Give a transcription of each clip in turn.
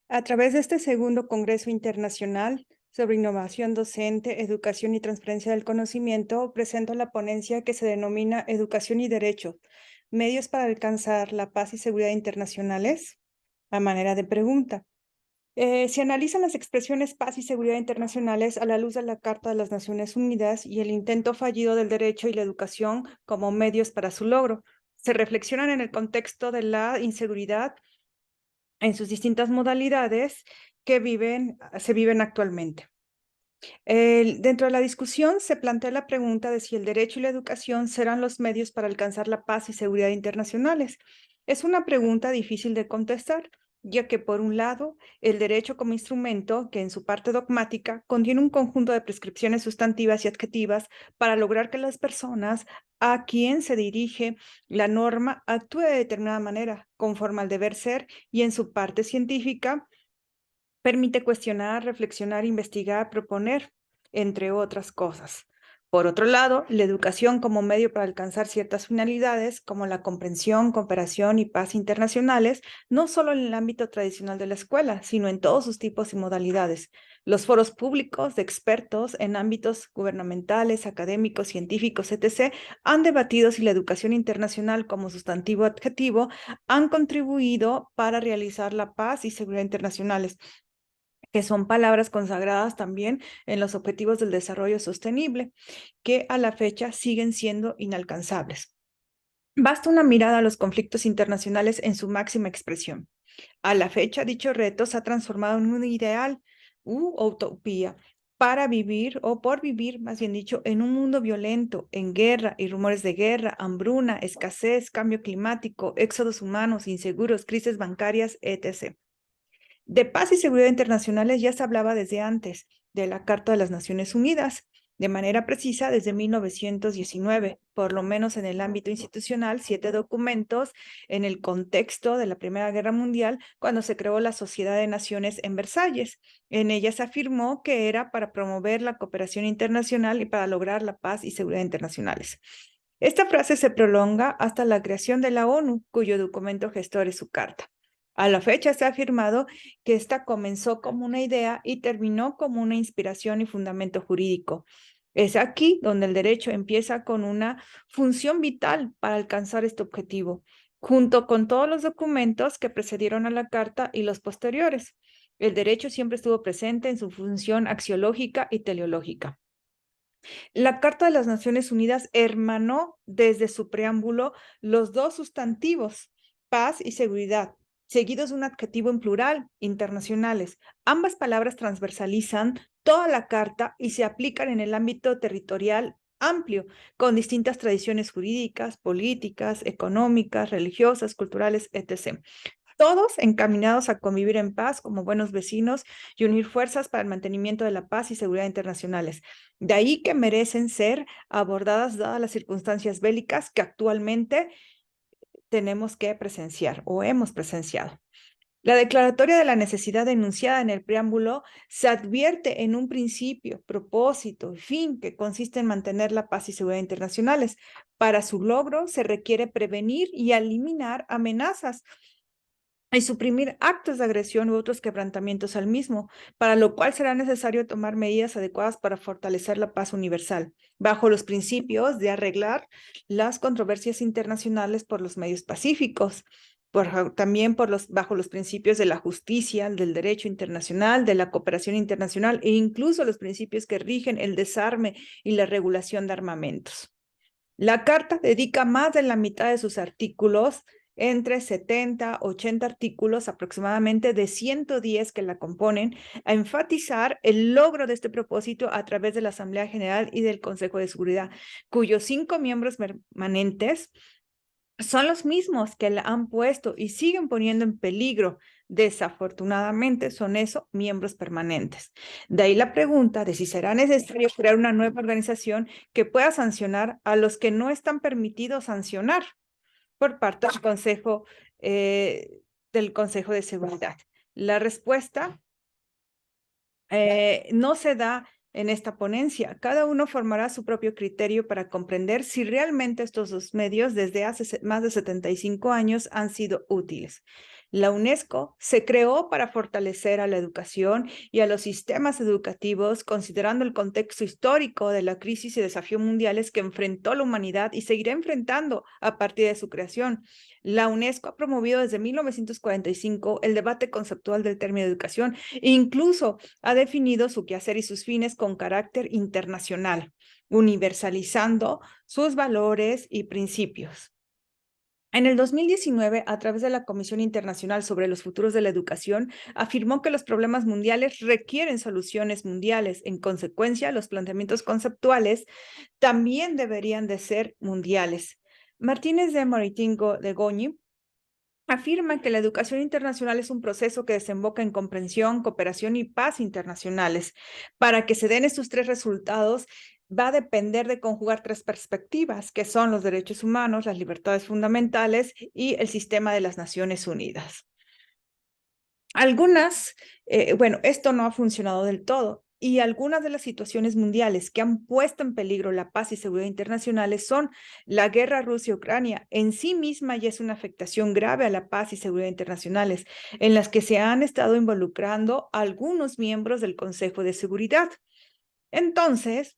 A través de este segundo Congreso Internacional sobre Innovación Docente, Educación y Transferencia del Conocimiento, presento la ponencia que se denomina Educación y Derecho, medios para alcanzar la paz y seguridad internacionales, a manera de pregunta. Se analizan las expresiones paz y seguridad internacionales a la luz de la Carta de las Naciones Unidas y el intento fallido del derecho y la educación como medios para su logro. Se reflexionan en el contexto de la inseguridad en sus distintas modalidades que se viven actualmente. Dentro de la discusión se plantea la pregunta de si el derecho y la educación serán los medios para alcanzar la paz y seguridad internacionales. Es una pregunta difícil de contestar, ya que por un lado, el derecho como instrumento, que en su parte dogmática contiene un conjunto de prescripciones sustantivas y adjetivas para lograr que las personas a quien se dirige la norma actúe de determinada manera, conforme al deber ser, y en su parte científica, permite cuestionar, reflexionar, investigar, proponer, entre otras cosas. Por otro lado, la educación como medio para alcanzar ciertas finalidades, como la comprensión, cooperación y paz internacionales, no solo en el ámbito tradicional de la escuela, sino en todos sus tipos y modalidades. Los foros públicos de expertos en ámbitos gubernamentales, académicos, científicos, etc., han debatido si la educación internacional como sustantivo adjetivo han contribuido para realizar la paz y seguridad internacionales, que son palabras consagradas también en los Objetivos del Desarrollo Sostenible, que a la fecha siguen siendo inalcanzables. Basta una mirada a los conflictos internacionales en su máxima expresión. A la fecha, dicho reto se ha transformado en un ideal u utopía para vivir, o por vivir, más bien dicho, en un mundo violento, en guerra y rumores de guerra, hambruna, escasez, cambio climático, éxodos humanos, inseguros, crisis bancarias, etc. De paz y seguridad internacionales ya se hablaba desde antes de la Carta de las Naciones Unidas, de manera precisa desde 1919, por lo menos en el ámbito institucional, 7 documentos en el contexto de la Primera Guerra Mundial, cuando se creó la Sociedad de Naciones en Versalles. En ella se afirmó que era para promover la cooperación internacional y para lograr la paz y seguridad internacionales. Esta frase se prolonga hasta la creación de la ONU, cuyo documento gestor es su carta. A la fecha se ha afirmado que esta comenzó como una idea y terminó como una inspiración y fundamento jurídico. Es aquí donde el derecho empieza con una función vital para alcanzar este objetivo, junto con todos los documentos que precedieron a la Carta y los posteriores. El derecho siempre estuvo presente en su función axiológica y teleológica. La Carta de las Naciones Unidas hermanó desde su preámbulo los dos sustantivos, paz y seguridad, seguidos de un adjetivo en plural, internacionales. Ambas palabras transversalizan toda la Carta y se aplican en el ámbito territorial amplio, con distintas tradiciones jurídicas, políticas, económicas, religiosas, culturales, etc. Todos encaminados a convivir en paz como buenos vecinos y unir fuerzas para el mantenimiento de la paz y seguridad internacionales. De ahí que merecen ser abordadas dadas las circunstancias bélicas que actualmente tenemos que presenciar o hemos presenciado. La declaratoria de la necesidad enunciada en el preámbulo se advierte en un principio, propósito y fin que consiste en mantener la paz y seguridad internacionales. Para su logro se requiere prevenir y eliminar amenazas y suprimir actos de agresión u otros quebrantamientos al mismo, para lo cual será necesario tomar medidas adecuadas para fortalecer la paz universal, bajo los principios de arreglar las controversias internacionales por los medios pacíficos, también bajo los principios de la justicia, del derecho internacional, de la cooperación internacional e incluso los principios que rigen el desarme y la regulación de armamentos. La Carta dedica más de la mitad de sus artículos, entre 70, 80 artículos aproximadamente de 110 que la componen, a enfatizar el logro de este propósito a través de la Asamblea General y del Consejo de Seguridad, cuyos 5 miembros permanentes son los mismos que la han puesto y siguen poniendo en peligro. Desafortunadamente son eso, miembros permanentes. De ahí la pregunta de si será necesario crear una nueva organización que pueda sancionar a los que no están permitidos sancionar por parte del Consejo de Seguridad. La respuesta no se da en esta ponencia. Cada uno formará su propio criterio para comprender si realmente estos dos medios desde hace más de 75 años han sido útiles. La UNESCO se creó para fortalecer a la educación y a los sistemas educativos, considerando el contexto histórico de la crisis y desafíos mundiales que enfrentó la humanidad y seguirá enfrentando a partir de su creación. La UNESCO ha promovido desde 1945 el debate conceptual del término educación e incluso ha definido su quehacer y sus fines con carácter internacional, universalizando sus valores y principios. En el 2019, a través de la Comisión Internacional sobre los Futuros de la Educación, afirmó que los problemas mundiales requieren soluciones mundiales. En consecuencia, los planteamientos conceptuales también deberían de ser mundiales. Martínez de Maritingo de Goñi afirma que la educación internacional es un proceso que desemboca en comprensión, cooperación y paz internacionales. Para que se den estos tres resultados, va a depender de conjugar tres perspectivas, que son los derechos humanos, las libertades fundamentales y el sistema de las Naciones Unidas. Esto no ha funcionado del todo. Y algunas de las situaciones mundiales que han puesto en peligro la paz y seguridad internacionales son la guerra Rusia-Ucrania. En sí misma ya es una afectación grave a la paz y seguridad internacionales, en las que se han estado involucrando algunos miembros del Consejo de Seguridad. Entonces,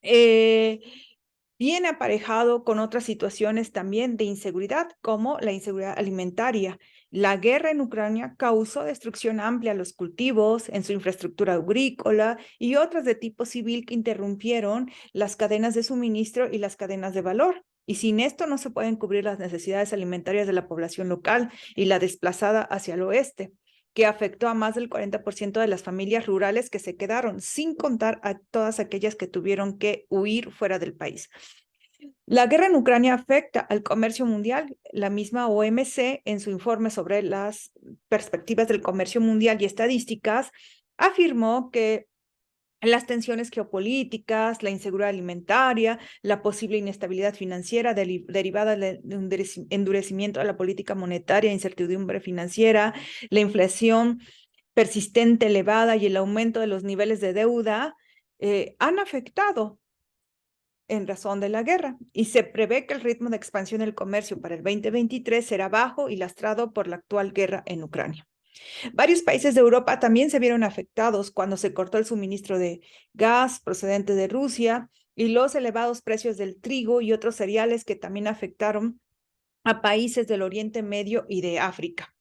viene aparejado con otras situaciones también de inseguridad, como la inseguridad alimentaria. La guerra en Ucrania causó destrucción amplia a los cultivos, en su infraestructura agrícola y otras de tipo civil que interrumpieron las cadenas de suministro y las cadenas de valor. Y sin esto no se pueden cubrir las necesidades alimentarias de la población local y la desplazada hacia el oeste, que afectó a más del 40% de las familias rurales que se quedaron, sin contar a todas aquellas que tuvieron que huir fuera del país. La guerra en Ucrania afecta al comercio mundial. La misma OMC, en su informe sobre las perspectivas del comercio mundial y estadísticas, afirmó que las tensiones geopolíticas, la inseguridad alimentaria, la posible inestabilidad financiera derivada del endurecimiento de la política monetaria, incertidumbre financiera, la inflación persistente elevada y el aumento de los niveles de deuda han afectado en razón de la guerra, y se prevé que el ritmo de expansión del comercio para el 2023 será bajo y lastrado por la actual guerra en Ucrania. Varios países de Europa también se vieron afectados cuando se cortó el suministro de gas procedente de Rusia y los elevados precios del trigo y otros cereales que también afectaron a países del Oriente Medio y de África.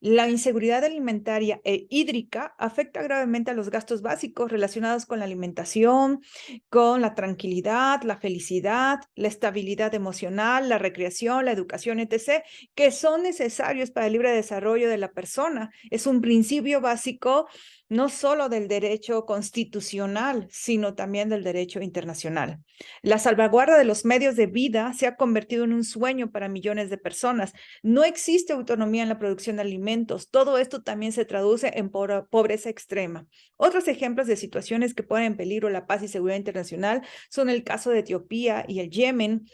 La inseguridad alimentaria e hídrica afecta gravemente a los gastos básicos relacionados con la alimentación, con la tranquilidad, la felicidad, la estabilidad emocional, la recreación, la educación, etc., que son necesarios para el libre desarrollo de la persona. Es un principio básico no solo del derecho constitucional, sino también del derecho internacional. La salvaguarda de los medios de vida se ha convertido en un sueño para millones de personas. No existe autonomía en la producción de alimentos. Todo esto también se traduce en pobreza extrema. Otros ejemplos de situaciones que ponen en peligro la paz y seguridad internacional son el caso de Etiopía y el Yemen,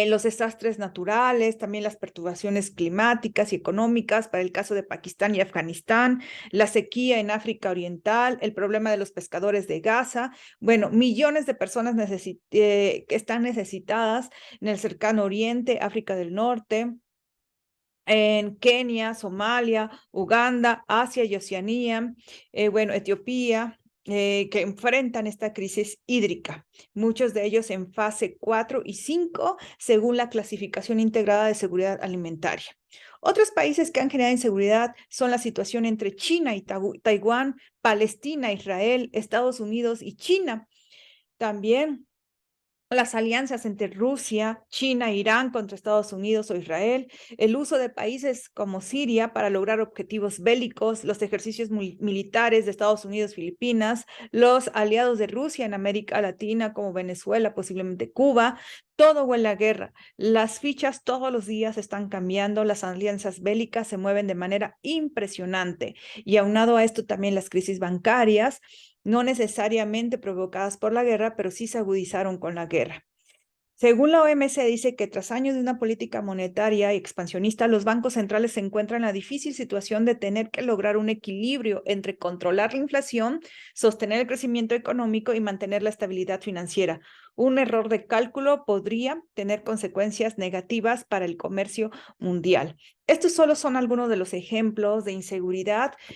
los desastres naturales, también las perturbaciones climáticas y económicas para el caso de Pakistán y Afganistán, la sequía en África Oriental, el problema de los pescadores de Gaza. Bueno, millones de personas que están necesitadas en el cercano Oriente, África del Norte, en Kenia, Somalia, Uganda, Asia y Oceanía, Etiopía, que enfrentan esta crisis hídrica, muchos de ellos en fase 4 y 5, según la clasificación integrada de seguridad alimentaria. Otros países que han generado inseguridad son la situación entre China y Taiwán, Palestina, Israel, Estados Unidos y China. También las alianzas entre Rusia, China, Irán contra Estados Unidos o Israel, el uso de países como Siria para lograr objetivos bélicos, los ejercicios militares de Estados Unidos, Filipinas, los aliados de Rusia en América Latina como Venezuela, posiblemente Cuba, todo huele a guerra. Las fichas todos los días están cambiando, las alianzas bélicas se mueven de manera impresionante y aunado a esto también las crisis bancarias, no necesariamente provocadas por la guerra, pero sí se agudizaron con la guerra. Según la OMS, dice que tras años de una política monetaria y expansionista, los bancos centrales se encuentran en la difícil situación de tener que lograr un equilibrio entre controlar la inflación, sostener el crecimiento económico y mantener la estabilidad financiera. Un error de cálculo podría tener consecuencias negativas para el comercio mundial. Estos solo son algunos de los ejemplos de inseguridad